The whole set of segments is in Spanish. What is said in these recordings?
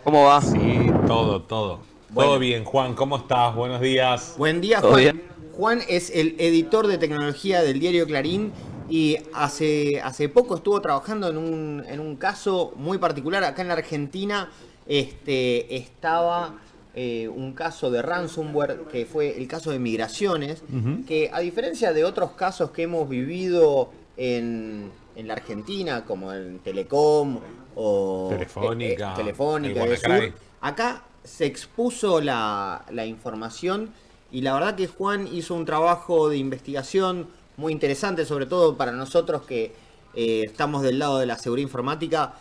¿Cómo va? Sí, todo. Todo Bueno, bien, Juan, ¿cómo estás? Buenos días. buen día, ¿Todo Juan. bien? Juan es el editor de tecnología del diario Clarín y hace poco estuvo trabajando en un caso muy particular. Acá en la Argentina estaba un caso de ransomware que fue el caso de migraciones, que a diferencia de otros casos que hemos vivido en la Argentina, como en Telecom o Telefónica, el Telefónica y Sur, WannaCry. acá se expuso la información y la verdad que Juan hizo un trabajo de investigación muy interesante, sobre todo para nosotros que estamos del lado de la seguridad informática.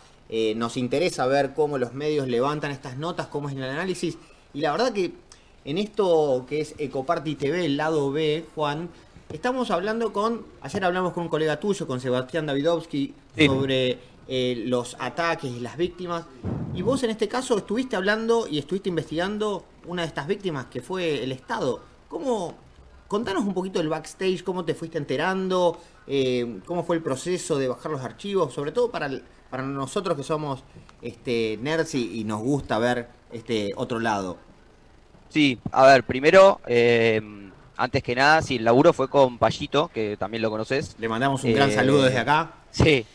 Nos interesa ver cómo los medios levantan estas notas, cómo es el análisis. Y la verdad que en esto que es Ecoparty TV, el lado B, Juan, estamos hablando ayer hablamos con un colega tuyo, con Sebastián Davidovsky, Sí. sobre los ataques y las víctimas. Y vos en este caso estuviste hablando y estuviste investigando una de estas víctimas que fue el Estado. ¿Cómo? Contanos un poquito el backstage, cómo te fuiste enterando, cómo fue el proceso de bajar los archivos, sobre todo para nosotros que somos nerds y nos gusta ver este otro lado. Sí, a ver, primero, antes que nada, sí, el laburo fue con Payito, que también lo conoces. Le mandamos un gran saludo desde Eh, acá. sí,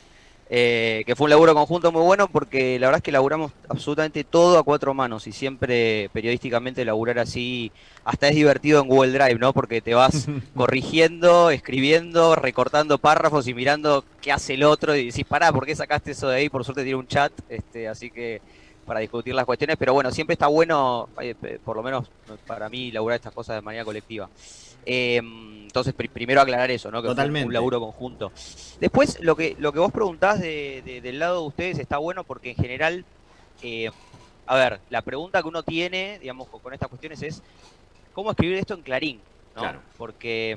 que fue un laburo conjunto muy bueno porque la verdad es que laburamos absolutamente todo a cuatro manos y siempre periodísticamente laburar así, hasta es divertido en Google Drive, ¿no? Porque te vas corrigiendo, escribiendo, recortando párrafos y mirando qué hace el otro y decís, pará, ¿por qué sacaste eso de ahí? Por suerte tiene un chat, así que para discutir las cuestiones, pero bueno, siempre está bueno, por lo menos para mí, laburar estas cosas de manera colectiva. Entonces, primero aclarar eso, ¿no? Que fue un Totalmente. laburo conjunto. Después, lo que vos preguntás del lado de ustedes está bueno porque en general, eh, a ver, la pregunta que uno tiene, digamos, con estas cuestiones es, ¿cómo escribir esto en Clarín? ¿No? Claro. Porque,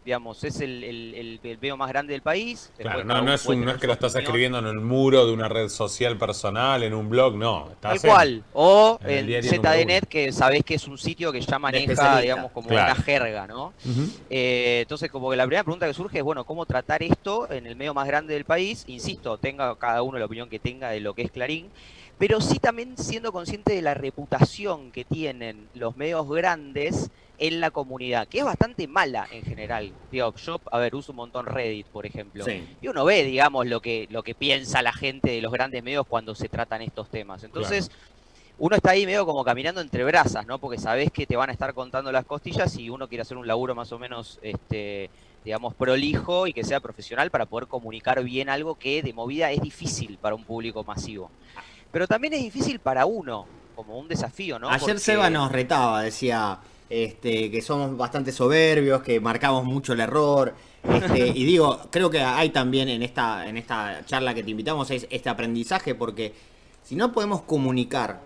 digamos, es el medio más grande del país, Claro, después no, cada no uno es puede no es tener que su lo estás opinión. escribiendo en el muro de una red social personal, en un blog, no. Tal Estás cual. O en el en diario número uno. ZDNet, que sabés que es un sitio que ya De maneja, especialista. digamos, como una Claro. jerga, ¿no? Ujú. Entonces, como que la primera pregunta que surge es, bueno, ¿cómo tratar esto en el medio más grande del país? Insisto, tenga cada uno la opinión que tenga de lo que es Clarín, pero sí también siendo consciente de la reputación que tienen los medios grandes en la comunidad, que es bastante mala en general. Digo, yo, a ver, uso un montón Reddit, por ejemplo, Sí, y uno ve, digamos, lo que piensa la gente de los grandes medios cuando se tratan estos temas. Claro. Entonces, uno está ahí medio como caminando entre brasas, ¿no? Porque sabés que te van a estar contando las costillas y uno quiere hacer un laburo más o menos, digamos, prolijo y que sea profesional para poder comunicar bien algo que de movida es difícil para un público masivo. Pero también es difícil para uno, como un desafío, ¿no? ayer Seba Porque nos retaba, decía que somos bastante soberbios, que marcamos mucho el error. Y digo, creo que hay también en esta charla que te invitamos es este aprendizaje, porque si no podemos comunicar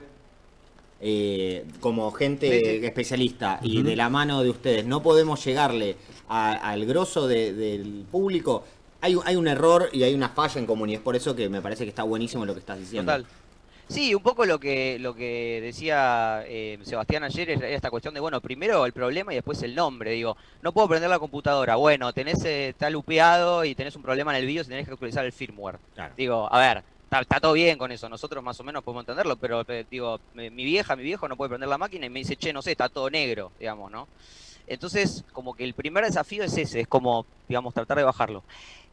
como sí, sí. gente especialista y de Ujú. la mano de ustedes, no podemos llegarle al grosso del público, hay un error y hay una falla en común. Y es por eso que me parece que está buenísimo lo que estás diciendo. Total. Sí, un poco lo que decía Sebastián ayer era esta cuestión de, bueno, primero el problema y después el nombre. Digo, no puedo prender la computadora. Bueno, está lupeado y tenés un problema en el vídeo si tenés que actualizar el firmware. Claro. Digo, a ver, está todo bien con eso. Nosotros más o menos podemos entenderlo, pero digo, mi vieja, mi viejo no puede prender la máquina y me dice, che, no sé, está todo negro, digamos, ¿no? Entonces, como que el primer desafío es ese, es como, digamos, tratar de bajarlo.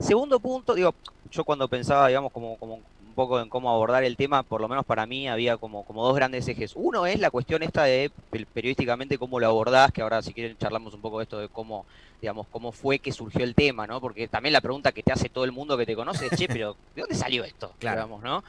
Segundo punto, digo, yo cuando pensaba, digamos, como un poco en cómo abordar el tema, por lo menos para mí había como dos grandes ejes. Uno es la cuestión esta de periodísticamente cómo lo abordás, que ahora si quieren charlamos un poco de esto de cómo, digamos, cómo fue que surgió el tema, ¿no? Porque también la pregunta que te hace todo el mundo que te conoce es, che, pero ¿de dónde salió esto? Claro. Digamos, ¿no?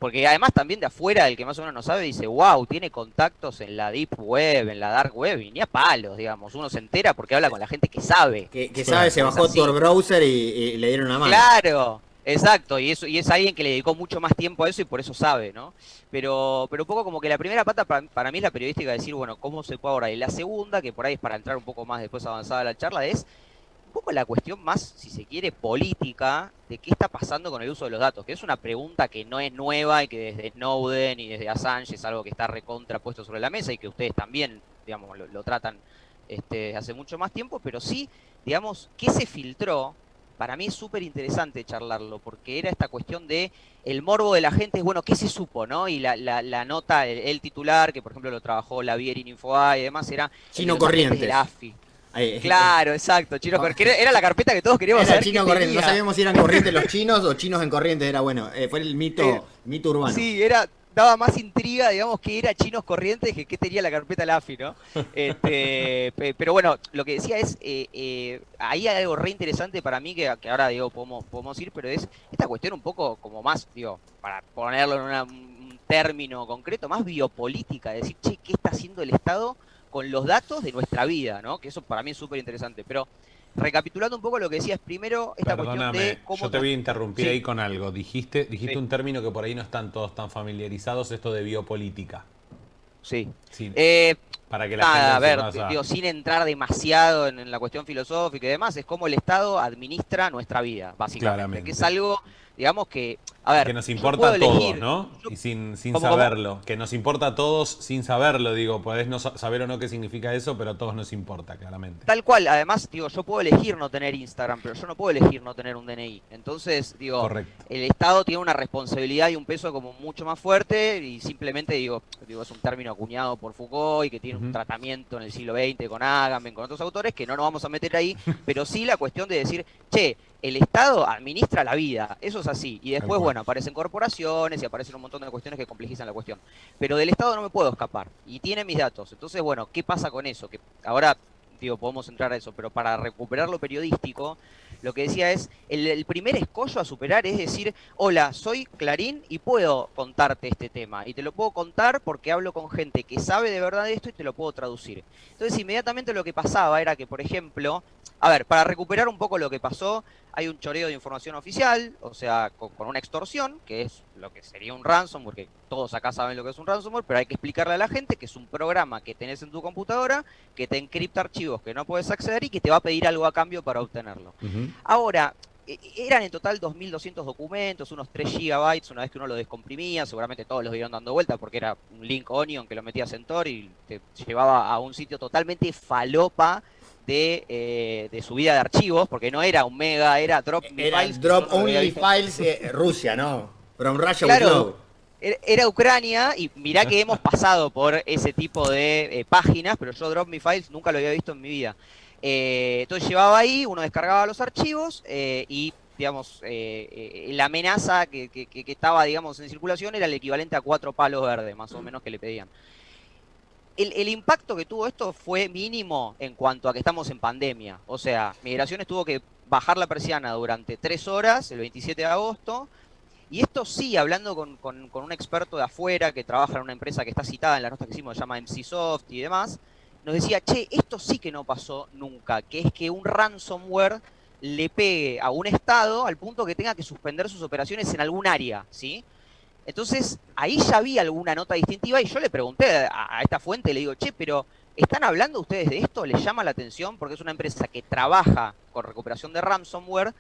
Porque además también de afuera, el que más o menos no sabe, dice, wow, tiene contactos en la deep web, en la dark web, y ni a palos, digamos. Uno se entera porque habla con la gente que sabe. Que sabe, Claro. se No es bajó Tor así. Browser y le dieron una mano. Claro, exacto, y es alguien que le dedicó mucho más tiempo a eso y por eso sabe, ¿no? Pero un poco como que la primera pata para mí es la periodística, decir, bueno, ¿cómo se puede abordar? Y la segunda, que por ahí es para entrar un poco más después avanzada la charla, es un poco la cuestión más, si se quiere, política de qué está pasando con el uso de los datos, que es una pregunta que no es nueva y que desde Snowden y desde Assange es algo que está recontrapuesto sobre la mesa y que ustedes también, digamos, lo tratan hace mucho más tiempo, pero sí, digamos, ¿qué se filtró? para mí es súper interesante charlarlo, porque era esta cuestión de el morbo de la gente, es bueno, ¿qué se supo, no? Y la nota, el titular, que por ejemplo lo trabajó Lavier en Infobae y demás, era el de Chino los agentes Corrientes. de la AFI. Claro, exacto, Chino Ah. Corrientes, era la carpeta que todos queríamos Era saber Chino qué Corrientes, no tenía. sabíamos si eran corrientes los chinos o chinos en corrientes, era bueno, fue el mito urbano. Sí, daba más intriga, digamos, que era Chinos Corrientes que tenía la carpeta LAFI, ¿no? Pero bueno, lo que decía es, ahí hay algo re interesante para mí, que ahora, digo, podemos ir, pero es esta cuestión un poco como más, digo, para ponerlo en un término concreto, más biopolítica, decir, che, ¿qué está haciendo el Estado con los datos de nuestra vida, ¿no? Que eso para mí es súper interesante, pero recapitulando un poco lo que decías primero, esta cuestión de cómo... yo te voy a interrumpir Sí. ahí con algo. Dijiste Sí. un término que por ahí no están todos tan familiarizados, esto de biopolítica. Sí. Sí, Eh, para que la Nada, a gente ver, digo, sin entrar demasiado en la cuestión filosófica y demás, es cómo el Estado administra nuestra vida, básicamente. Claramente. Que es algo, digamos que, a ver, que nos yo importa puedo a todos, elegir, ¿no? yo- Y sin ¿Cómo? saberlo. Que nos importa a todos sin saberlo, digo. Podés no saber o no qué significa eso, pero a todos nos importa, claramente. Tal cual, además, digo, yo puedo elegir no tener Instagram, pero yo no puedo elegir no tener un DNI. Entonces, digo, Correcto. el Estado tiene una responsabilidad y un peso como mucho más fuerte y simplemente, digo, es un término acuñado por Foucault y que tiene un Ujú. tratamiento en el siglo XX con Agamben, con otros autores, que no nos vamos a meter ahí, pero sí la cuestión de decir, che, el Estado administra la vida, eso es así. Y Tal después, cual. bueno, aparecen corporaciones y aparecen un montón de cuestiones que complejizan la cuestión. Pero del Estado no me puedo escapar y tiene mis datos. Entonces, bueno, ¿qué pasa con eso? Que ahora, digo, podemos entrar a eso, pero para recuperar lo periodístico, lo que decía es, el primer escollo a superar es decir, hola, soy Clarín y puedo contarte este tema. Y te lo puedo contar porque hablo con gente que sabe de verdad de esto y te lo puedo traducir. Entonces, inmediatamente lo que pasaba era que, por ejemplo, a ver, para recuperar un poco lo que pasó, hay un choreo de información oficial, o sea, con una extorsión, que es lo que sería un ransomware, porque todos acá saben lo que es un ransomware, pero hay que explicarle a la gente que es un programa que tenés en tu computadora, que te encripta archivos que no puedes acceder y que te va a pedir algo a cambio para obtenerlo. Ujú. Ahora, eran en total 2.200 documentos, unos 3 gigabytes una vez que uno lo descomprimía, seguramente todos los vieron dando vuelta porque era un link onion que lo metías en Tor y te llevaba a un sitio totalmente falopa de subida de archivos, porque no era un mega, era drop me Era files. Drop que yo no lo había Only visto. Files Rusia, ¿no? From Russia Claro. with Love. Era Ucrania y mirá que hemos pasado por ese tipo de páginas, pero yo Drop Me Files nunca lo había visto en mi vida. Entonces llevaba ahí, uno descargaba los archivos y, digamos, la amenaza que estaba, digamos, en circulación era el equivalente a 4 palos verdes, más o menos, que le pedían. El impacto que tuvo esto fue mínimo en cuanto a que estamos en pandemia. O sea, Migraciones tuvo que bajar la persiana durante 3 horas, el 27 de agosto, y esto sí, hablando con un experto de afuera que trabaja en una empresa que está citada en la nota que hicimos, se llama MCSoft y demás, nos decía, che, esto sí que no pasó nunca, que es que un ransomware le pegue a un Estado al punto que tenga que suspender sus operaciones en algún área, ¿sí? Entonces, ahí ya había alguna nota distintiva y yo le pregunté a esta fuente, le digo, che, pero ¿están hablando ustedes de esto? ¿Les llama la atención? Porque es una empresa que trabaja con recuperación de ransomware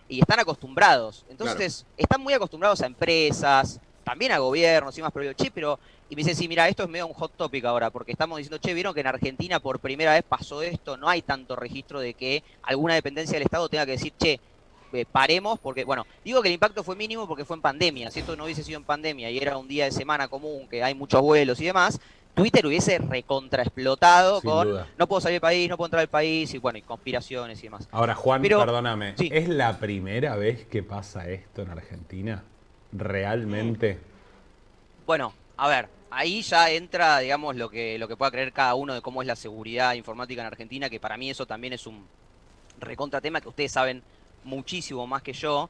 y están acostumbrados. Entonces, están muy acostumbrados a empresas, también a gobiernos y más, pero digo, che, pero... Y me dice, sí, mira, esto es medio un hot topic ahora, porque estamos diciendo, che, vieron que en Argentina por primera vez pasó esto, no hay tanto registro de que alguna dependencia del Estado tenga que decir, che, paremos, porque, bueno, digo que el impacto fue mínimo porque fue en pandemia. Si esto no hubiese sido en pandemia y era un día de semana común, que hay muchos vuelos y demás, Twitter hubiese recontraexplotado Sin con duda. no puedo salir del país, no puedo entrar al país, y bueno, y conspiraciones y demás. Ahora, Juan, Pero- perdóname. sí. ¿Es la primera vez que pasa esto en Argentina? ¿Realmente? Bueno, a ver, ahí ya entra, digamos, lo que pueda creer cada uno de cómo es la seguridad informática en Argentina, que para mí eso también es un recontra tema que ustedes saben muchísimo más que yo.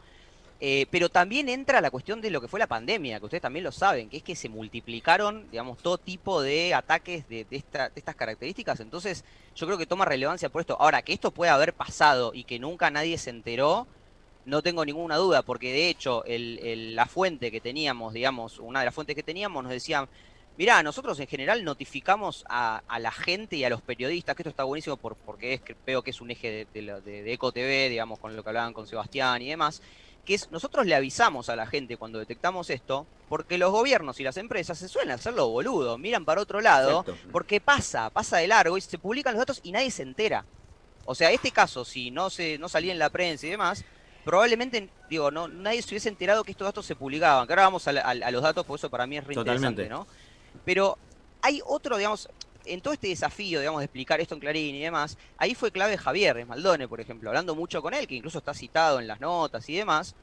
Pero también entra la cuestión de lo que fue la pandemia, que ustedes también lo saben, que es que se multiplicaron, digamos, todo tipo de ataques de estas características. Entonces, yo creo que toma relevancia por esto. Ahora, que esto pueda haber pasado y que nunca nadie se enteró, no tengo ninguna duda, porque de hecho, la fuente que teníamos, digamos, una de las fuentes que teníamos nos decía, mirá, nosotros en general notificamos a la gente y a los periodistas, que esto está buenísimo porque veo que es un eje de Eco TV, digamos, con lo que hablaban con Sebastián y demás, que es, nosotros le avisamos a la gente cuando detectamos esto, porque los gobiernos y las empresas se suelen hacerlo boludo, miran para otro lado, Exacto. porque pasa de largo y se publican los datos y nadie se entera. O sea, este caso, si no salía en la prensa y demás, probablemente, digo, no, nadie se hubiese enterado que estos datos se publicaban. Que ahora vamos a los datos, porque eso para mí es re interesante, Totalmente. ¿no? Pero hay otro, digamos, en todo este desafío, digamos, de explicar esto en Clarín y demás, ahí fue clave Javier Esmaldone, por ejemplo, hablando mucho con él, que incluso está citado en las notas y demás.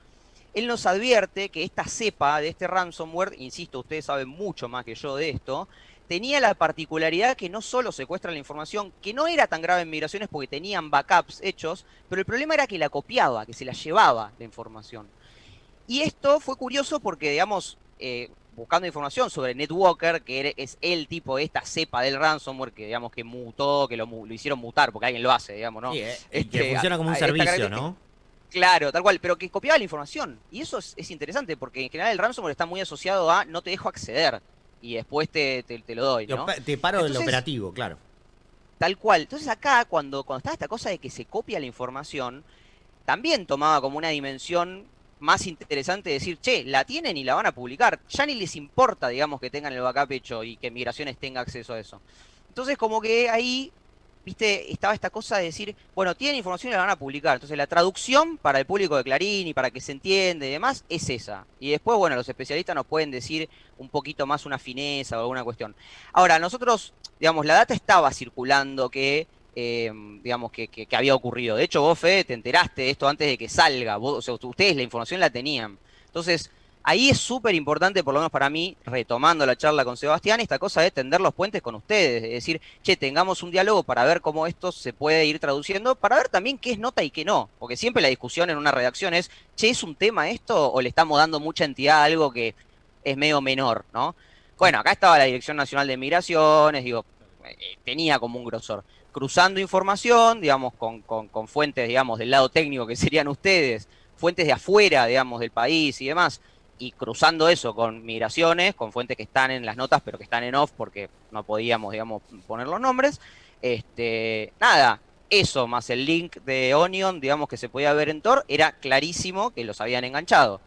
Él nos advierte que esta cepa de este ransomware, insisto, ustedes saben mucho más que yo de esto, tenía la particularidad que no solo secuestra la información, que no era tan grave en migraciones porque tenían backups hechos, pero el problema era que la copiaba, que se la llevaba la información. Y esto fue curioso porque, digamos, buscando información sobre NetWalker, que es el tipo de esta cepa del ransomware que, digamos, que mutó, que lo hicieron mutar, porque alguien lo hace, digamos, ¿no? Sí, y que funciona como un Esta servicio, característica, ¿no? claro, tal cual, pero que copiaba la información. Y eso es interesante, porque en general el ransomware está muy asociado a no te dejo acceder y después te lo doy, ¿no? Te paro del Entonces, operativo, claro. tal cual. Entonces acá, cuando estaba esta cosa de que se copia la información, también tomaba como una dimensión más interesante de decir, che, la tienen y la van a publicar. Ya ni les importa, digamos, que tengan el backup hecho y que Migraciones tenga acceso a eso. Entonces como que ahí, viste, estaba esta cosa de decir, bueno, tienen información y la van a publicar. Entonces la traducción para el público de Clarín y para que se entienda y demás es esa. Y después, bueno, los especialistas nos pueden decir un poquito más una fineza o alguna cuestión. Ahora, nosotros, digamos, la data estaba circulando que digamos, que había ocurrido. De hecho, vos, Fede, te enteraste de esto antes de que salga. Vos, o sea, ustedes la información la tenían. Entonces, ahí es súper importante, por lo menos para mí, retomando la charla con Sebastián, esta cosa de tender los puentes con ustedes. Es decir, che, tengamos un diálogo para ver cómo esto se puede ir traduciendo, para ver también qué es nota y qué no. Porque siempre la discusión en una redacción es, che, ¿es un tema esto o le estamos dando mucha entidad a algo que es medio menor, ¿no? Bueno, acá estaba la Dirección Nacional de Migraciones, digo, tenía como un grosor cruzando información, digamos, con fuentes, digamos, del lado técnico que serían ustedes, fuentes de afuera, digamos, del país y demás, y cruzando eso con migraciones, con fuentes que están en las notas, pero que están en off porque no podíamos, digamos, poner los nombres. Nada, eso más el link de Onion, digamos, que se podía ver en Tor, era clarísimo que los habían enganchado.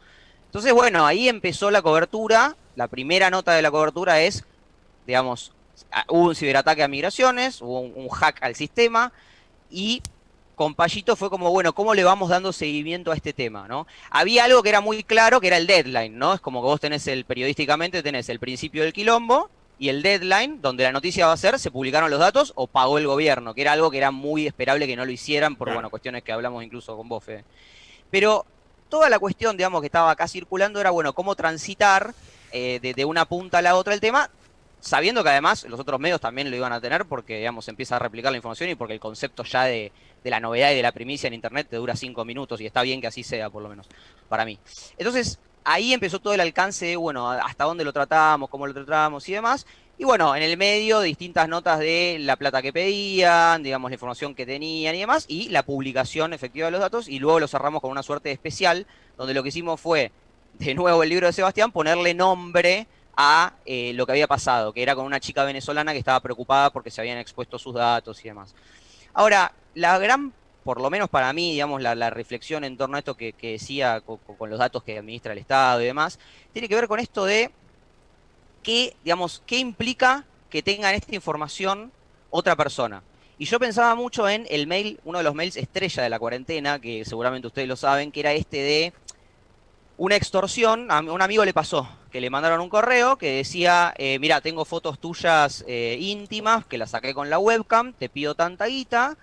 Entonces, bueno, ahí empezó la cobertura. La primera nota de la cobertura es, digamos, hubo un ciberataque a migraciones, hubo un hack al sistema y con Payito fue como, bueno, ¿cómo le vamos dando seguimiento a este tema, no? Había algo que era muy claro, que era el deadline, ¿no? Es como que vos periodísticamente tenés el principio del quilombo y el deadline, donde la noticia va a ser, se publicaron los datos o pagó el gobierno, que era algo que era muy esperable que no lo hicieran por, Claro. bueno, cuestiones que hablamos incluso con vos, Fede. Pero toda la cuestión, digamos, que estaba acá circulando era, bueno, cómo transitar de una punta a la otra el tema, sabiendo que además los otros medios también lo iban a tener porque, digamos, empieza a replicar la información y porque el concepto ya de la novedad y de la primicia en Internet te dura 5 minutos y está bien que así sea, por lo menos, para mí. Entonces, ahí empezó todo el alcance de, bueno, hasta dónde lo tratamos, cómo lo tratamos y demás. Y bueno, en el medio, distintas notas de la plata que pedían, digamos, la información que tenían y demás, y la publicación efectiva de los datos, y luego lo cerramos con una suerte de especial, donde lo que hicimos fue, de nuevo el libro de Sebastián, ponerle nombre a lo que había pasado, que era con una chica venezolana que estaba preocupada porque se habían expuesto sus datos y demás. Ahora, la gran, por lo menos para mí, digamos, la reflexión en torno a esto que decía con los datos que administra el Estado y demás, tiene que ver con esto de qué, digamos, qué implica que tengan esta información otra persona. Y yo pensaba mucho en el mail, uno de los mails estrella de la cuarentena, que seguramente ustedes lo saben, que era este de una extorsión. A un amigo le pasó que le mandaron un correo que decía, mira, tengo fotos tuyas íntimas, que las saqué con la webcam, te pido tanta guita,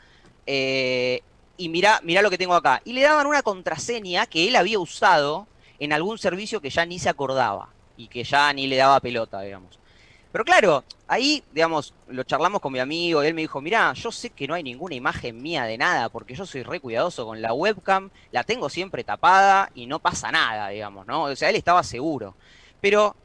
y mirá lo que tengo acá. Y le daban una contraseña que él había usado en algún servicio que ya ni se acordaba y que ya ni le daba pelota, digamos. Pero claro, ahí, digamos, lo charlamos con mi amigo y él me dijo, mirá, yo sé que no hay ninguna imagen mía de nada porque yo soy re cuidadoso con la webcam, la tengo siempre tapada y no pasa nada, digamos, ¿no? O sea, él estaba seguro. Pero,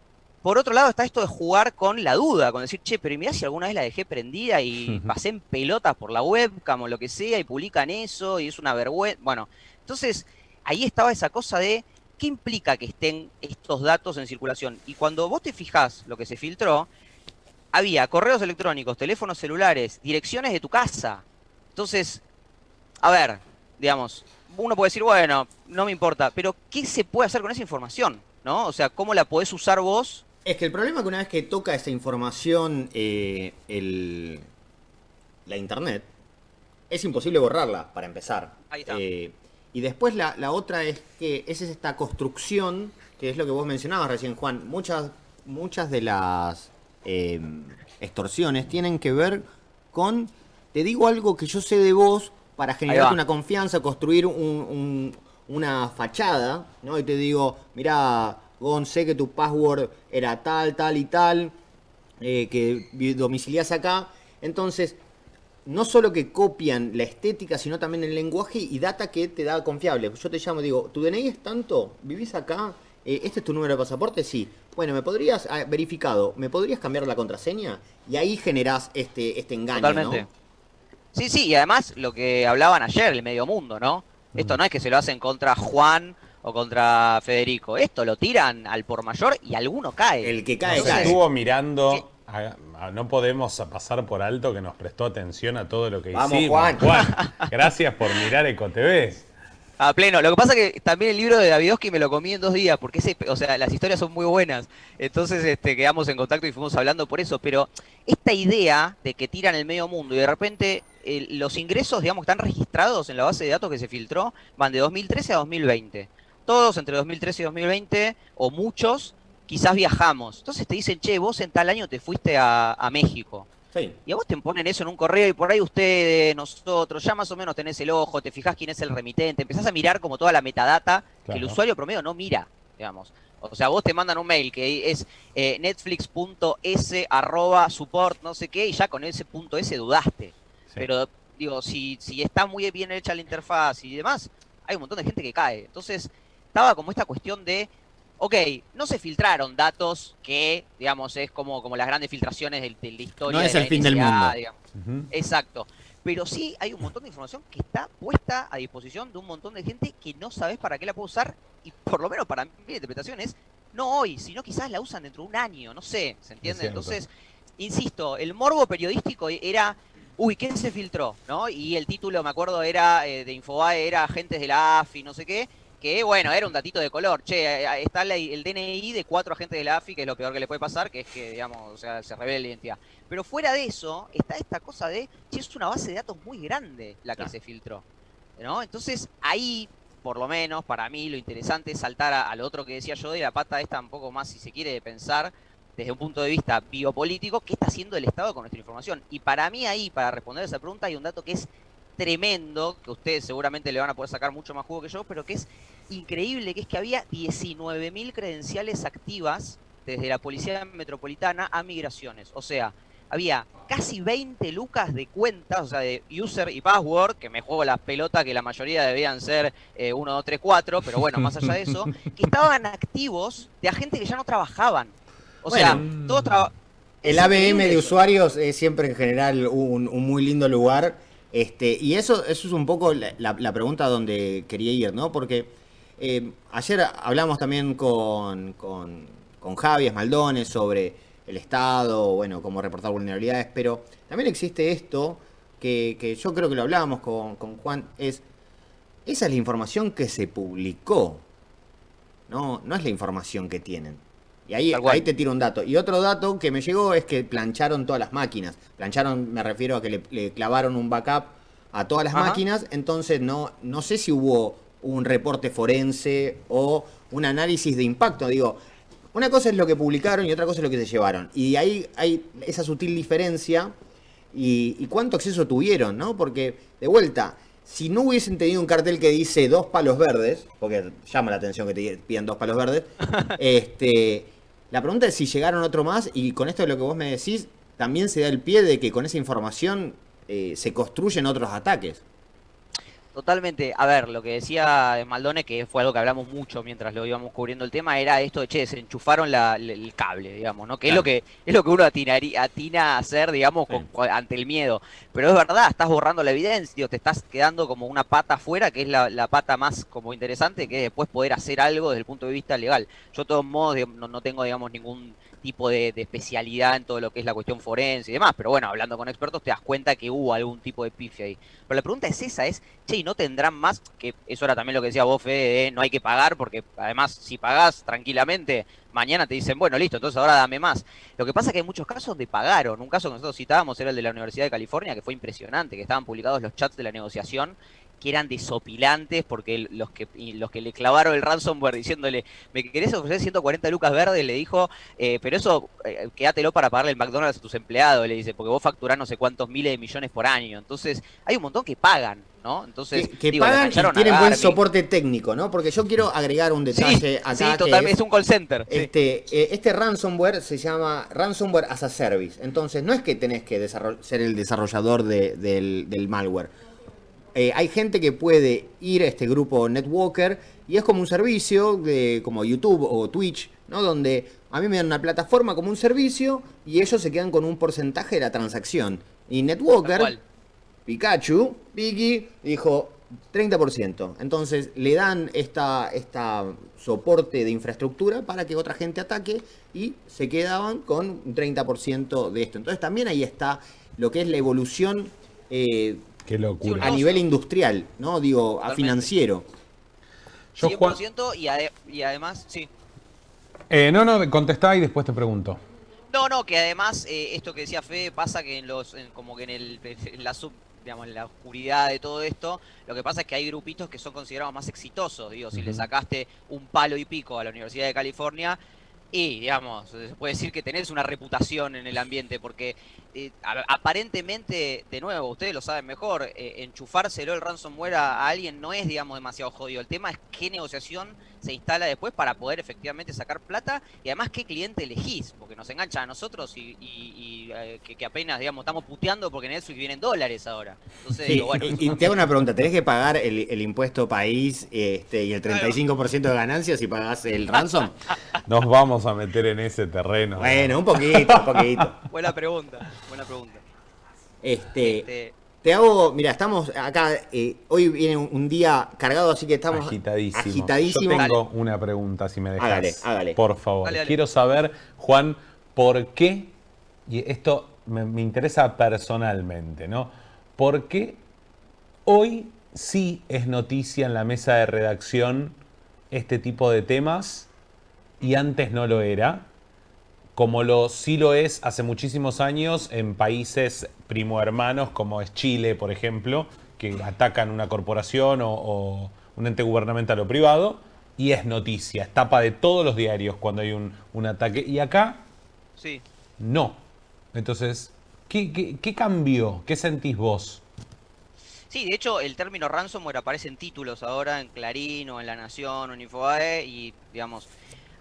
por otro lado, está esto de jugar con la duda, con decir, che, pero mirá si alguna vez la dejé prendida y pasé en pelotas por la webcam o lo que sea y publican eso y es una vergüenza. Bueno, entonces, ahí estaba esa cosa de, ¿qué implica que estén estos datos en circulación? Y cuando vos te fijás lo que se filtró, había correos electrónicos, teléfonos celulares, direcciones de tu casa. Entonces, a ver, digamos, uno puede decir, bueno, no me importa, pero ¿qué se puede hacer con esa información? ¿No? O sea, ¿cómo la podés usar vos? Es que el problema es que una vez que toca esa información la internet, es imposible borrarla, para empezar. Ahí está. Y después la otra es que es esta construcción, que es lo que vos mencionabas recién, Juan. Muchas de las extorsiones tienen que ver con, te digo algo que yo sé de vos para generarte una confianza, construir una fachada, ¿no? Y te digo, mirá, Gon, sé que tu password era tal, tal y tal, que domiciliás acá. Entonces, no solo que copian la estética, sino también el lenguaje y data que te da confiable. Yo te llamo, digo, ¿tu DNI es tanto? ¿Vivís acá? ¿Este es tu número de pasaporte? Sí. Bueno, verificado, ¿me podrías cambiar la contraseña? Y ahí generás este engaño, Totalmente. ¿no? Sí, y además lo que hablaban ayer, el medio mundo, ¿no? Esto no es que se lo hacen contra Juan o contra Federico. Esto lo tiran al por mayor y alguno cae. El que cae, Nos cae. estuvo mirando. No podemos pasar por alto que nos prestó atención a todo lo que hicimos. Juan. Gracias por mirar EcoTV. A pleno. Lo que pasa que también el libro de Davidovsky me lo comí en 2 días, porque o sea, las historias son muy buenas. Entonces quedamos en contacto y fuimos hablando por eso. Pero esta idea de que tiran el medio mundo y de repente los ingresos, digamos, que están registrados en la base de datos que se filtró, van de 2013 a 2020. Todos entre 2013 y 2020, o muchos, quizás viajamos. Entonces te dicen, che, vos en tal año te fuiste a México. Sí. Y a vos te ponen eso en un correo y por ahí ustedes, nosotros, ya más o menos tenés el ojo, te fijás quién es el remitente, empezás a mirar como toda la metadata que el usuario promedio no mira, digamos. O sea, vos te mandan un mail que es netflix.s@support no sé qué y ya con ese punto S dudaste. Sí. Pero digo, si está muy bien hecha la interfaz y demás, hay un montón de gente que cae. Entonces, estaba como esta cuestión de ok, no se filtraron datos que, digamos, es como las grandes filtraciones de la historia. No es el fin del mundo. Exacto. Pero sí hay un montón de información que está puesta a disposición de un montón de gente que no sabes para qué la puede usar. Y por lo menos para mi interpretación es, no hoy, sino quizás la usan dentro de un año, no sé, ¿se entiende? Entonces, insisto, el morbo periodístico era, uy, ¿qué se filtró? ¿No? Y el título, me acuerdo, era de Infobae, era agentes de la AFI, no sé qué. Que bueno, era un datito de color. Che, está el DNI de 4 agentes de la AFI, que es lo peor que le puede pasar, que es que, digamos, o sea, se revele la identidad. Pero fuera de eso, está esta cosa de, che, es una base de datos muy grande la que se filtró, ¿no? Entonces, ahí, por lo menos, para mí, lo interesante es saltar al otro que decía yo, de la pata esta un poco más, si se quiere, de pensar desde un punto de vista biopolítico, qué está haciendo el Estado con nuestra información. Y para mí ahí, para responder a esa pregunta, hay un dato que es tremendo, que ustedes seguramente le van a poder sacar mucho más jugo que yo, pero que es increíble, que es que había 19.000 credenciales activas desde la Policía Metropolitana a migraciones. O sea, había casi 20 lucas de cuentas, o sea, de user y password, que me juego las pelotas, que la mayoría debían ser 1, 2, 3, 4, pero bueno, más allá de eso, que estaban activos de agentes que ya no trabajaban. O sea, todos el ABM de usuarios es siempre en general un muy lindo lugar. Y eso es un poco la pregunta donde quería ir, ¿no? Porque ayer hablamos también con Javi Esmaldones sobre el Estado, bueno, cómo reportar vulnerabilidades, pero también existe esto, que yo creo que lo hablábamos con Juan, esa es la información que se publicó, no es la información que tienen. Y ahí te tiro un dato. Y otro dato que me llegó es que plancharon todas las máquinas. Plancharon, me refiero a que le clavaron un backup a todas las máquinas. Entonces no sé si hubo un reporte forense o un análisis de impacto. Digo, una cosa es lo que publicaron y otra cosa es lo que se llevaron. Y ahí hay esa sutil diferencia y cuánto acceso tuvieron, ¿no? Porque, de vuelta, si no hubiesen tenido un cartel que dice 2 palos verdes, porque llama la atención que te pidan 2 palos verdes, la pregunta es si llegaron otro más, y con esto de lo que vos me decís, también se da el pie de que con esa información se construyen otros ataques. Totalmente. A ver, lo que decía Maldone, que fue algo que hablamos mucho mientras lo íbamos cubriendo el tema, era esto de, che, se enchufaron el cable, digamos, ¿no? Que claro. es lo que uno atina a hacer, digamos, ante el miedo. Pero es verdad, estás borrando la evidencia, te estás quedando como una pata afuera, que es la pata más como interesante, que es después poder hacer algo desde el punto de vista legal. Yo de todos modos no tengo, digamos, ningún tipo de especialidad en todo lo que es la cuestión forense y demás, pero bueno, hablando con expertos te das cuenta que hubo algún tipo de pifia ahí. Pero la pregunta es esa, che, ¿y no tendrán más? Que eso era también lo que decía vos, Fede, no hay que pagar, porque además si pagás tranquilamente, mañana te dicen, bueno, listo, entonces ahora dame más. Lo que pasa es que hay muchos casos donde pagaron. Un caso que nosotros citábamos era el de la Universidad de California, que fue impresionante, que estaban publicados los chats de la negociación, que eran desopilantes, porque los que le clavaron el ransomware diciéndole, ¿me querés ofrecer 140 lucas verdes? Le dijo, pero eso quédatelo para pagarle el McDonald's a tus empleados, le dice, porque vos facturás no sé cuántos miles de millones por año. Entonces, hay un montón que pagan, ¿no? Entonces, que digo, pagan y engancharon a tienen buen Garmin. soporte técnico, ¿no? Porque yo quiero agregar un detalle acá. Sí, que totalmente, es un call center. Sí. Este ransomware se llama Ransomware as a Service. Entonces, no es que tenés que ser el desarrollador del malware. Hay gente que puede ir a este grupo Netwalker y es como un servicio como YouTube o Twitch, ¿no? Donde a mí me dan una plataforma como un servicio y ellos se quedan con un porcentaje de la transacción. Y Netwalker, Pikachu, Piki, dijo 30%. Entonces le dan esta soporte de infraestructura para que otra gente ataque y se quedaban con un 30% de esto. Entonces también ahí está lo que es la evolución Qué locura. a nivel industrial, ¿no? Digo, a financiero. Yo, 100% y además, sí. No, contestá y después te pregunto. No, que además esto que decía Fede pasa que como que en la digamos, en la oscuridad de todo esto, lo que pasa es que hay grupitos que son considerados más exitosos. Digo, si le sacaste un palo y pico a la Universidad de California, y digamos, se puede decir que tenés una reputación en el ambiente, porque aparentemente, de nuevo, ustedes lo saben mejor, enchufárselo el ransomware a alguien no es, digamos, demasiado jodido. El tema es qué negociación se instala después para poder efectivamente sacar plata y además qué cliente elegís, porque nos engancha a nosotros y que apenas, digamos, estamos puteando porque Netflix viene en dólares ahora. Entonces, Sí, digo, bueno, y te hago una pregunta, ¿tenés que pagar el impuesto país y el 35% de ganancias si pagás el ransom? Nos vamos a meter en ese terreno. Bueno, un poquito. buena pregunta, buena pregunta. Te hago, mira, estamos acá, hoy viene un día cargado, así que estamos agitadísimos. Yo tengo una pregunta, si me dejas. Hágale. Por favor. Dale. Quiero saber, Juan, por qué, y esto me interesa personalmente, ¿no? ¿Por qué hoy sí es noticia en la mesa de redacción este tipo de temas y antes no lo era? Como sí lo es hace muchísimos años en países primo hermanos como es Chile, por ejemplo, que atacan una corporación o un ente gubernamental o privado, y es noticia, es tapa de todos los diarios cuando hay un ataque. Y acá, Sí. no. Entonces, ¿qué cambió? ¿Qué sentís vos? Sí, de hecho, el término ransomware aparece en títulos ahora en Clarín o en La Nación o en Infobae y, digamos,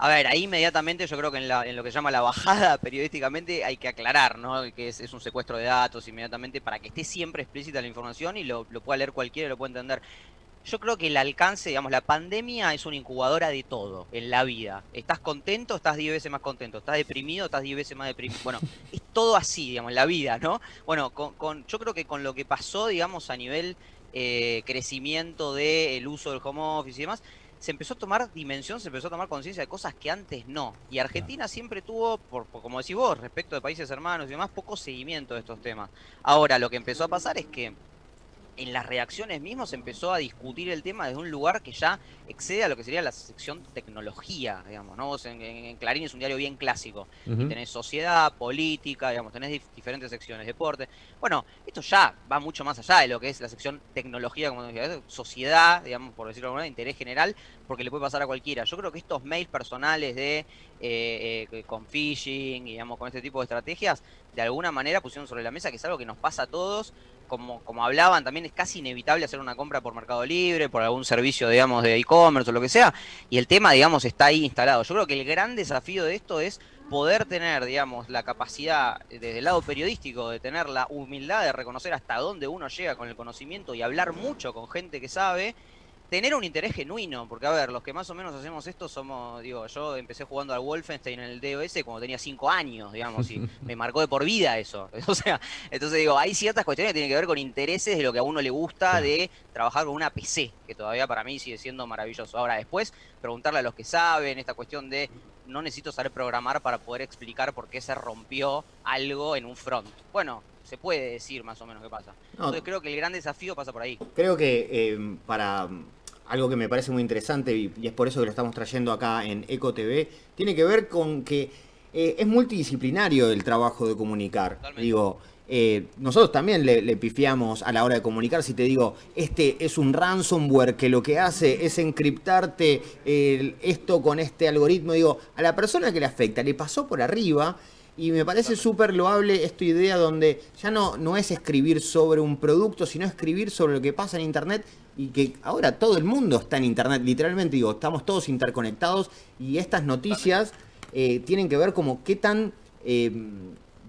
a ver, ahí inmediatamente yo creo que en lo que se llama la bajada periodísticamente hay que aclarar, ¿no? Que es un secuestro de datos inmediatamente para que esté siempre explícita la información y lo pueda leer cualquiera y lo pueda entender. Yo creo que el alcance, digamos, la pandemia es una incubadora de todo en la vida. Estás contento, estás 10 veces más contento. Estás deprimido, estás 10 veces más deprimido. Bueno, es todo así, digamos, en la vida, ¿no? Bueno, yo creo que con lo que pasó, digamos, a nivel crecimiento del uso del home office y demás, se empezó a tomar dimensión, se empezó a tomar conciencia de cosas que antes no. Y Argentina siempre tuvo, como decís vos, respecto de países hermanos y demás, poco seguimiento de estos temas. Ahora, lo que empezó a pasar es que en las reacciones mismas se empezó a discutir el tema desde un lugar que ya excede a lo que sería la sección tecnología, digamos, ¿no? Vos en Clarín es un diario bien clásico, y tenés sociedad, política, digamos, tenés diferentes secciones, deporte. Bueno, esto ya va mucho más allá de lo que es la sección tecnología, como decía, sociedad, digamos, por decirlo de alguna manera, interés general, porque le puede pasar a cualquiera. Yo creo que estos mails personales con phishing, digamos, con este tipo de estrategias, de alguna manera pusieron sobre la mesa que es algo que nos pasa a todos. Como hablaban, también es casi inevitable hacer una compra por Mercado Libre, por algún servicio, digamos, de e-commerce o lo que sea, y el tema, digamos, está ahí instalado. Yo creo que el gran desafío de esto es poder tener, digamos, la capacidad desde el lado periodístico de tener la humildad de reconocer hasta dónde uno llega con el conocimiento y hablar mucho con gente que sabe, tener un interés genuino, porque a ver, los que más o menos hacemos esto somos, digo, yo empecé jugando al Wolfenstein en el DOS cuando tenía 5 años, digamos, y me marcó de por vida eso. O sea, entonces digo, hay ciertas cuestiones que tienen que ver con intereses de lo que a uno le gusta de trabajar con una PC, que todavía para mí sigue siendo maravilloso. Ahora, después, preguntarle a los que saben, esta cuestión de no necesito saber programar para poder explicar por qué se rompió algo en un front. Bueno, se puede decir más o menos qué pasa. Entonces creo que el gran desafío pasa por ahí. Creo que para algo que me parece muy interesante, y es por eso que lo estamos trayendo acá en Eco TV, tiene que ver con que es multidisciplinario el trabajo de comunicar. Totalmente. Digo, nosotros también le pifiamos a la hora de comunicar. Si te digo, este es un ransomware que lo que hace es encriptarte esto con este algoritmo, digo, a la persona que le afecta le pasó por arriba. Y me parece súper loable esta idea donde ya no es escribir sobre un producto, sino escribir sobre lo que pasa en Internet, y que ahora todo el mundo está en Internet, literalmente, digo, estamos todos interconectados, y estas noticias tienen que ver como qué tan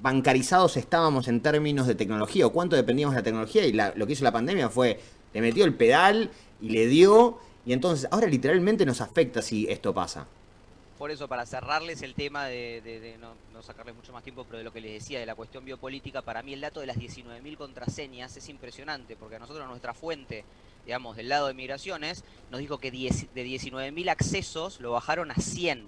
bancarizados estábamos en términos de tecnología, o cuánto dependíamos de la tecnología, y lo que hizo la pandemia fue, le metió el pedal y le dio, y entonces ahora literalmente nos afecta si esto pasa. Por eso, para cerrarles el tema de no sacarles mucho más tiempo, pero de lo que les decía de la cuestión biopolítica, para mí el dato de las 19.000 contraseñas es impresionante, porque a nosotros nuestra fuente, digamos, del lado de migraciones, nos dijo que de 19.000 accesos lo bajaron a 100.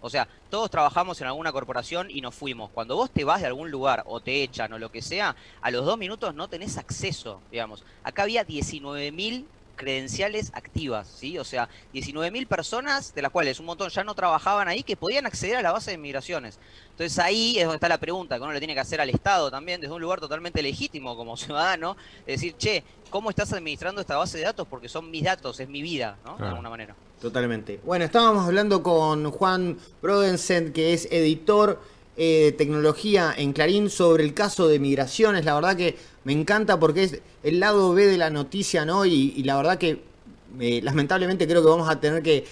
O sea, todos trabajamos en alguna corporación y nos fuimos. Cuando vos te vas de algún lugar o te echan o lo que sea, a los 2 minutos no tenés acceso, digamos. Acá había 19.000 credenciales activas, ¿sí? O sea, 19.000 personas, de las cuales un montón ya no trabajaban ahí, que podían acceder a la base de migraciones. Entonces ahí es donde está la pregunta que uno le tiene que hacer al Estado también, desde un lugar totalmente legítimo como ciudadano, es decir, che, ¿cómo estás administrando esta base de datos? Porque son mis datos, es mi vida, ¿no? De alguna manera. Totalmente. Bueno, estábamos hablando con Juan Brodensen, que es editor de tecnología en Clarín, sobre el caso de migraciones. La verdad que me encanta porque es el lado B de la noticia, ¿no? Y la verdad que lamentablemente creo que vamos a tener que,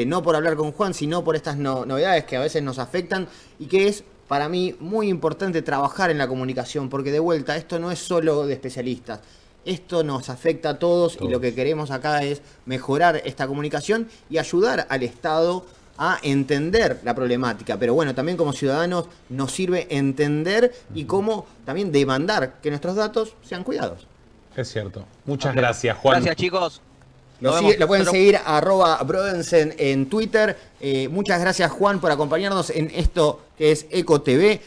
no por hablar con Juan, sino por estas novedades que a veces nos afectan, y que es para mí muy importante trabajar en la comunicación, porque de vuelta, esto no es solo de especialistas. Esto nos afecta a todos, y lo que queremos acá es mejorar esta comunicación y ayudar al Estado a entender la problemática. Pero bueno, también como ciudadanos nos sirve entender y cómo también demandar que nuestros datos sean cuidados. Es cierto. Muchas gracias, Juan. Gracias, chicos. Lo pueden seguir @Brodensen en Twitter. Muchas gracias, Juan, por acompañarnos en esto que es Eco TV.